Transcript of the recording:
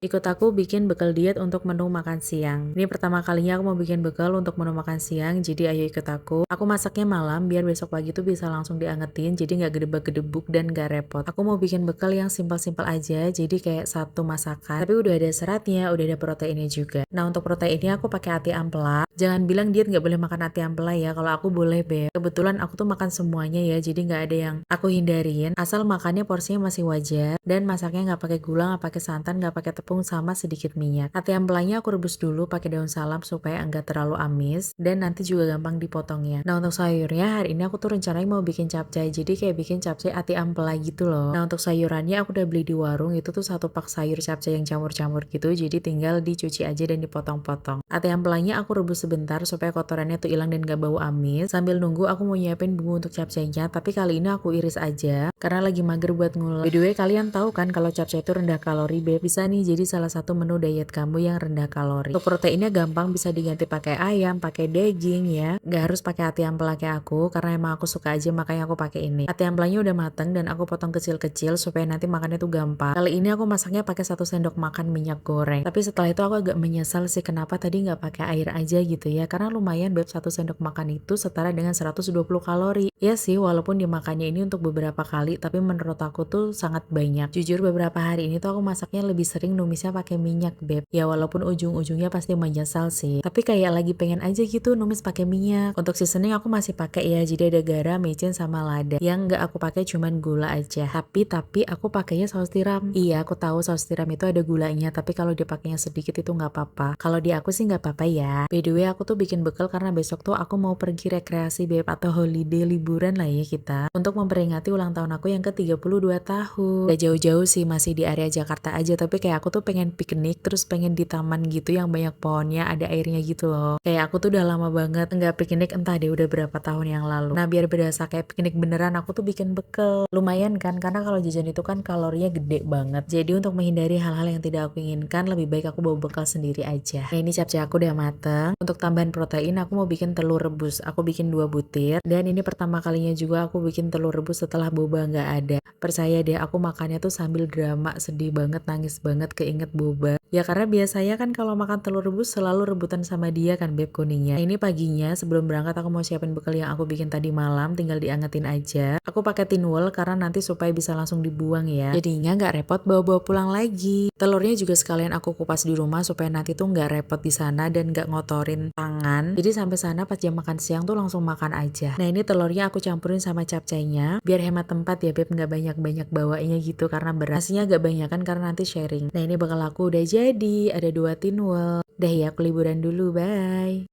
Ikut aku bikin bekal diet untuk menu makan siang. Ini pertama kalinya aku mau bikin bekal untuk menu makan siang, jadi ayo ikut aku. Aku masaknya malam biar besok pagi tuh bisa langsung diangetin, jadi nggak gedebak-gedebuk dan nggak repot. Aku mau bikin bekal yang simpel-simpel aja, jadi kayak satu masakan, tapi udah ada seratnya, udah ada proteinnya juga. Nah untuk proteinnya aku pakai ati ampela. Jangan bilang diet nggak boleh makan ati ampela ya, kalau aku boleh beb. Kebetulan aku tuh makan semuanya ya, jadi nggak ada yang aku hindarin. Asal makannya porsinya masih wajar dan masaknya nggak pakai gula, nggak pakai santan, nggak pakai tepung sama sedikit minyak. Ati ampelanya aku rebus dulu pakai daun salam supaya enggak terlalu amis dan nanti juga gampang dipotongnya. Nah untuk sayurnya hari ini aku tuh rencananya mau bikin capcay, jadi kayak bikin capcay ati ampela gitu loh. Nah untuk sayurannya aku udah beli di warung, itu tuh satu pak sayur capcay yang campur-campur gitu, jadi tinggal dicuci aja dan dipotong-potong. Ati ampelanya aku rebus sebentar supaya kotorannya tuh hilang dan gak bau amis. Sambil nunggu aku mau nyiapin bumbu untuk capcaynya, tapi kali ini aku iris aja karena lagi mager buat ngulek. By the way kalian tahu kan kalau capcay itu rendah kalori beb, bisa nih jadi salah satu menu diet kamu yang rendah kalori. Untuk proteinnya gampang, bisa diganti pakai ayam, pakai daging ya. Gak harus pakai ati ampela kayak aku, karena emang aku suka aja makanya aku pakai ini. Ati ampelanya udah mateng dan aku potong kecil-kecil supaya nanti makannya tuh gampang. Kali ini aku masaknya pakai 1 sendok makan minyak goreng. Tapi setelah itu aku agak menyesal sih kenapa tadi nggak pakai air aja gitu ya. Karena lumayan beb 1 sendok makan itu setara dengan 120 kalori. Ya sih, walaupun dimakannya ini untuk beberapa kali, tapi menurut aku tuh sangat banyak. Jujur beberapa hari ini tuh aku masaknya lebih sering numisnya pakai minyak beb. Ya walaupun ujung-ujungnya pasti menyesal sih. Tapi kayak lagi pengen aja gitu numis pakai minyak. Untuk seasoning aku masih pakai ya. Jadi ada garam, micin sama lada. Yang nggak aku pakai cuman gula aja. Tapi aku pakainya saus tiram. Iya aku tahu saus tiram itu ada gulanya. Tapi kalau dipakainya sedikit itu nggak apa-apa. Kalau di aku sih nggak apa-apa ya. By the way aku tuh bikin bekal karena besok tuh aku mau pergi rekreasi beb atau holiday liburan lah ya kita. Untuk memperingati ulang tahun aku yang ke-32 tahun. Gak jauh-jauh sih, masih di area Jakarta aja, tapi kayak aku tuh pengen piknik terus pengen di taman gitu yang banyak pohonnya, ada airnya gitu loh. Kayak aku tuh udah lama banget nggak piknik, entah deh udah berapa tahun yang lalu. Nah biar berasa kayak piknik beneran aku tuh bikin bekal. Lumayan kan, karena kalau jajan itu kan kalorinya gede banget. Jadi untuk menghindari hal-hal yang tidak aku inginkan, lebih baik aku bawa bekal sendiri aja. Nah ini capcay aku udah mateng. Untuk tambahan protein aku mau bikin telur rebus. Aku bikin 2 butir. Dan ini pertama kalinya juga aku bikin telur rebus setelah boba nggak ada. Percaya deh aku makannya tuh sambil drama, sedih banget, nangis banget keinget boba. Ya karena biasanya kan kalau makan telur rebus selalu rebutan sama dia kan beb kuningnya. Nah, ini paginya sebelum berangkat aku mau siapin bekal yang aku bikin tadi malam, tinggal diangetin aja. Aku pakai tinwell karena nanti supaya bisa langsung dibuang ya. Jadinya nggak repot bawa-bawa pulang lagi. Telurnya juga sekalian aku kupas di rumah supaya nanti tuh nggak repot di sana dan nggak ngotorin tangan. Jadi sampai sana pas jam makan siang tuh langsung makan aja. Nah ini telurnya aku campurin sama capcaynya biar hemat tempat ya beb, nggak banyak-banyak bawanya gitu karena berat. Nasinya agak banyakan karena nanti sharing. Nah ini bakal aku udah jadi, ada 2 tinwell. Dah ya aku liburan dulu, bye.